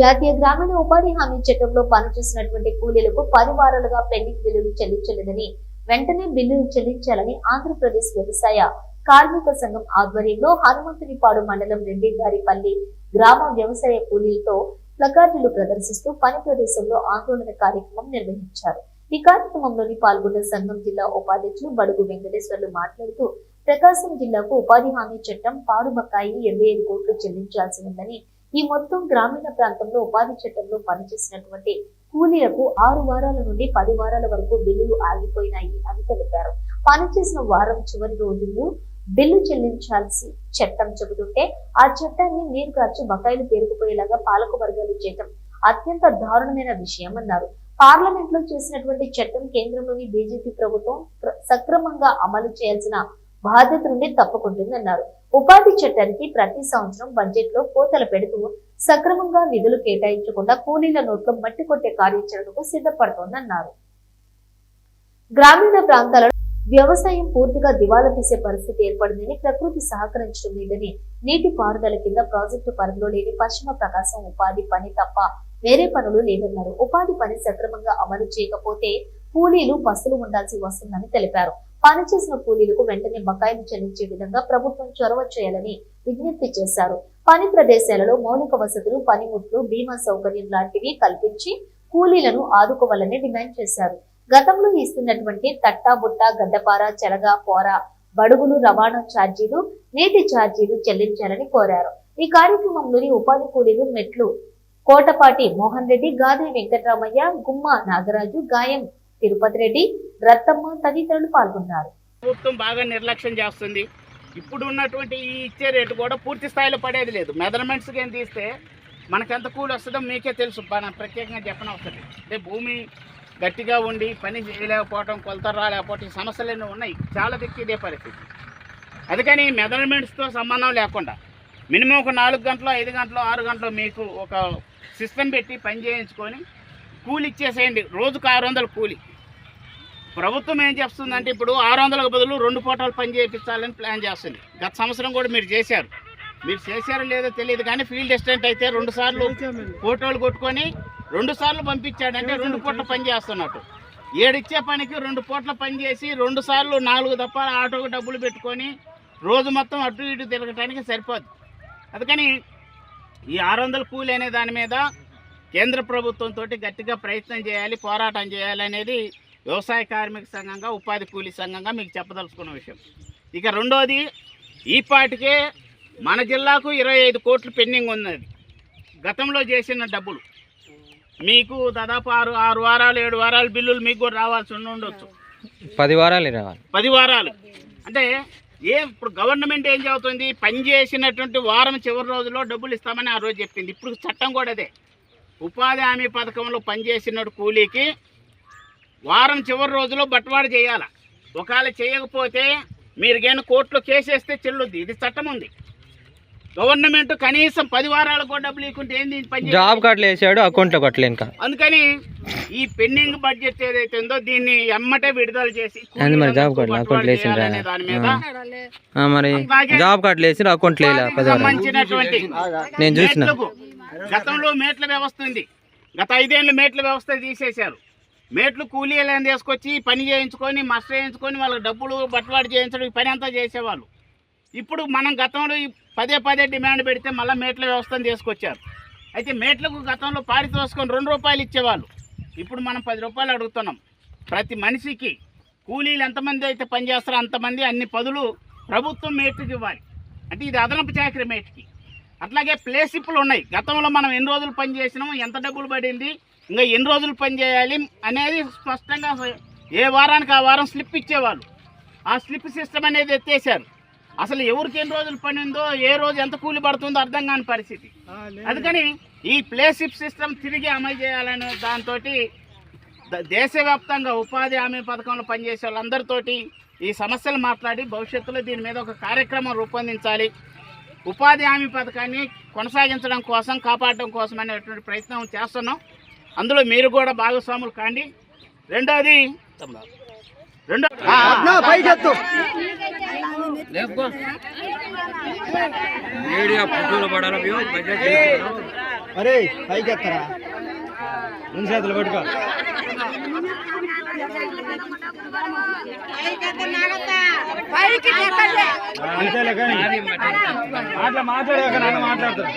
జాతీయ గ్రామీణ ఉపాధి హామీ చట్టంలో పనిచేస్తున్నటువంటి కూలీలకు 10 వారాలుగా పెండింగ్ బిల్లులు చెల్లించలేదని వెంటనే బిల్లులు చెల్లించాలని ఆంధ్రప్రదేశ్ వ్యవసాయ కార్మిక సంఘం ఆధ్వర్యంలో హనుమంతునిపాడు మండలం రెడ్డిగారిపల్లి గ్రామ వ్యవసాయ కూలీలతో ప్లకార్డులు ప్రదర్శిస్తూ పని ప్రదేశంలో ఆందోళన కార్యక్రమం నిర్వహించారు. ఈ కార్యక్రమంలోని పాల్గొన్న సంఘం జిల్లా ఉపాధ్యక్షులు బడుగు వెంకటేశ్వర్లు మాట్లాడుతూ ప్రకాశం జిల్లాకు ఉపాధి హామీ చట్టం పారు బకాయి 25 కోట్లు చెల్లించాల్సి ఉందని, ఈ మొత్తం గ్రామీణ ప్రాంతంలో ఉపాధి చట్టంలో పనిచేసినటువంటి కూలీలకు 6 వారాల నుండి 10 వారాల వరకు బిల్లులు ఆగిపోయినాయి అని తెలిపారు. పనిచేసిన వారం చివరి రోజుల్లో బిల్లు చెల్లించాల్సి చట్టం చెబుతుంటే ఆ చట్టాన్ని నీరుగార్చి బకాయిలు పేరుకుపోయేలాగా పాలక వర్గాలు చేయటం అత్యంత దారుణమైన విషయం అన్నారు. పార్లమెంట్ లో చేసినటువంటి చట్టం కేంద్రంలోని బీజేపీ ప్రభుత్వం సక్రమంగా అమలు చేయాల్సిన బాధ్యత నుండి తప్పుకుంటుందన్నారు. ఉపాధి చట్టానికి ప్రతి సంవత్సరం బడ్జెట్ లో కోతలు పెడుతూ సక్రమంగా నిధులు కేటాయించకుండా కూలీల నోట్లో మట్టి కొట్టే కార్యాచరణకు సిద్ధపడుతోందన్నారు. గ్రామీణ ప్రాంతాలలో వ్యవసాయం పూర్తిగా దివాలా తీసే పరిస్థితి ఏర్పడిందని, ప్రకృతి సహకరించడం లేదని, నీటి పారుదల కింద ప్రాజెక్టు పరిధిలో లేని పశ్చిమ ప్రకాశం ఉపాధి పని తప్ప వేరే పనులు లేవన్నారు. ఉపాధి పని సక్రమంగా అమలు చేయకపోతే కూలీలు పస్తులు ఉండాల్సి వస్తుందని తెలిపారు. పనిచేసిన కూలీలకు వెంటనే బకాయిలు చెల్లించే విధంగా ప్రభుత్వం చొరవ చేయాలని విజ్ఞప్తి చేశారు. పని ప్రదేశాలలో మౌలిక వసతులు, పనిముట్లు, బీమా సౌకర్యం లాంటివి కల్పించి కూలీలను ఆదుకోవాలని డిమాండ్ చేశారు. గతంలో ఇస్తున్నటువంటి తట్టా బుట్ట, గడ్డపార, చెలగ, పోర, బడుగులు రవాణా ఛార్జీలు, నీటి ఛార్జీలు చెల్లించాలని కోరారు. ఈ కార్యక్రమంలోని ఉపాధి కూలీలు మెట్లు కోటపాటి మోహన్ రెడ్డి, గాది వెంకటరామయ్య, గుమ్మ నాగరాజు, గాయం తిరుపతి రెడ్డి, రత్తమ్మ తదితరులు పాల్గొన్నారు. ప్రభుత్వం బాగా నిర్లక్ష్యం చేస్తుంది. ఇప్పుడు ఉన్నటువంటి ఈ ఇచ్చే రేటు కూడా పూర్తి స్థాయిలో పడేది లేదు. మెజర్మెంట్స్ ఏం తీస్తే మనకెంత కూలి వస్తుందో మీకే తెలుసు, ప్రత్యేకంగా చెప్పనవసరం. అంటే భూమి గట్టిగా ఉండి పని చేయలేకపోవటం, కొలత రాలేకపోవటం, ఈ సమస్యలన్నీ ఉన్నాయి. చాలా దిక్కు ఇదే పరిస్థితి. అందుకని మెజర్మెంట్స్తో సంబంధం లేకుండా మినిమం ఒక 4 గంటలు, 5 గంటలు, 6 గంటలు మీకు ఒక సిస్టమ్ పెట్టి పని చేయించుకొని కూలి ఇచ్చేసేయండి. రోజుకు 600 కూలి. ప్రభుత్వం ఏం చేస్తుందంటే ఇప్పుడు 600కు బదులు 2 పూటలు పని చేయించాలని ప్లాన్ చేస్తుంది. గత సంవత్సరం కూడా మీరు చేశారు. మీరు చేశారో లేదో తెలియదు కానీ ఫీల్డ్ అసిస్టెంట్ అయితే 2 సార్లు ఫోటోలు కొట్టుకొని 2 సార్లు పంపించాడంటే 2 పూట్ల పని చేస్తున్నట్టు. 7 ఇచ్చే పనికి 2 పూట్ల పని చేసి 2 సార్లు 4 తప్ప ఆటోకు డబ్బులు పెట్టుకొని రోజు మొత్తం అటు ఇటు తిరగటానికి సరిపోదు. అందుకని ఈ 600 కూలి అనే దాని మీద కేంద్ర ప్రభుత్వంతో గట్టిగా ప్రయత్నం చేయాలి, పోరాటం చేయాలి అనేది వ్యవసాయ కార్మిక సంఘంగా, ఉపాధి కూలీ సంఘంగా మీకు చెప్పదలుచుకున్న విషయం. ఇక రెండోది, ఈ పాటికే మన జిల్లాకు 25 కోట్లు పెండింగ్ ఉన్నది. గతంలో చేసిన డబ్బులు మీకు దాదాపు 6 వారాలు 7 వారాలు బిల్లులు మీకు కూడా రావాల్సి ఉండొచ్చు. 10 వారాలు రావాలి. 10 వారాలు అంటే ఇప్పుడు గవర్నమెంట్ ఏం చెబుతుంది, పని చేసినటువంటి వారం చివరి రోజుల్లో డబ్బులు ఇస్తామని ఆ రోజు చెప్పింది. ఇప్పుడు చట్టం కూడా అదే. ఉపాధి హామీ పథకంలో పనిచేసిన కూలీకి వారం చివరి రోజులో బట్వాడా చేయాలి. ఒకవేళ చేయకపోతే మీరు కానీ కోర్టులో కేసేస్తే చెల్లుద్ది. ఇది చట్టం ఉంది. గవర్నమెంట్ కనీసం 10 వారాలకు కూడా డబ్బులు ఇవ్వకుంటే ఏంది పని? జాబ్ కార్డులు వేసాడు, అకౌంట్లో కట్టలే ఇంకా. అందుకని ఈ పెండింగ్ బడ్జెట్ ఏదైతే ఉందో దీన్ని ఎమ్మటే విడుదల చేసి జాబ్ కార్డులు అకౌంట్లో వేసి దాని మీద మరి జాబ్ కార్డులు వేసి అకౌంట్లో సంబంధించినటువంటి నేను చూసిన గతంలో మేట్ల వ్యవస్థ ఉంది. గత 5 ఏళ్ళు మేట్ల వ్యవస్థ తీసేశారు. మేట్లు కూలీలను తీసుకొచ్చి పని చేయించుకొని మస్టర్ చేయించుకొని వాళ్ళకి డబ్బులు బట్వాడు చేయించడం ఈ పని అంతా చేసేవాళ్ళు. ఇప్పుడు మనం గతంలో పదే డిమాండ్ పెడితే మళ్ళీ మేట్ల వ్యవస్థను తీసుకొచ్చారు. అయితే మేట్లకు గతంలో పారితోషికం 2 రూపాయలు ఇచ్చేవాళ్ళు. ఇప్పుడు మనం 10 రూపాయలు అడుగుతున్నాం. ప్రతి మనిషికి కూలీలు ఎంతమంది అయితే పనిచేస్తారో అంతమంది అన్ని పదులు ప్రభుత్వం మేట్కి ఇవ్వాలి. అంటే ఇది అదనపు చాకరీ మేట్కి. అట్లాగే ప్లేసిప్లు ఉన్నాయి. గతంలో మనం ఎన్ని రోజులు పని చేసినాము, ఎంత డబ్బులు పడింది, ఇంకా ఎన్ని రోజులు పని చేయాలి అనేది స్పష్టంగా ఏ వారానికి ఆ వారం స్లిప్ ఇచ్చేవాళ్ళు. ఆ స్లిప్ సిస్టమ్ అనేది ఎత్తేసారు. అసలు ఎవరికి ఎన్ని రోజులు పని ఉందో, ఏ రోజు ఎంత కూలి పడుతుందో అర్థం కాని పరిస్థితి. అందుకని ఈ ప్లేసిప్ సిస్టమ్ తిరిగి అమలు చేయాలనే దాంతో దేశవ్యాప్తంగా ఉపాధి హామీ పథకంలో పనిచేసే వాళ్ళందరితోటి ఈ సమస్యలు మాట్లాడి భవిష్యత్తులో దీని మీద ఒక కార్యక్రమం రూపొందించాలి. ఉపాధి హామీ పథకాన్ని కొనసాగించడం కోసం, కాపాడడం కోసం అనేటువంటి ప్రయత్నం చేస్తున్నాం. అందులో మీరు కూడా భాగస్వాములు కాండి. రెండోది మీడియా ఫోటోలు పడాలి. అరే పైకి ఎత్తరా రెండు చేతులు పట్టుకో అంతేలే కానీ మాట్లాడాక నన్ను మాట్లాడతాను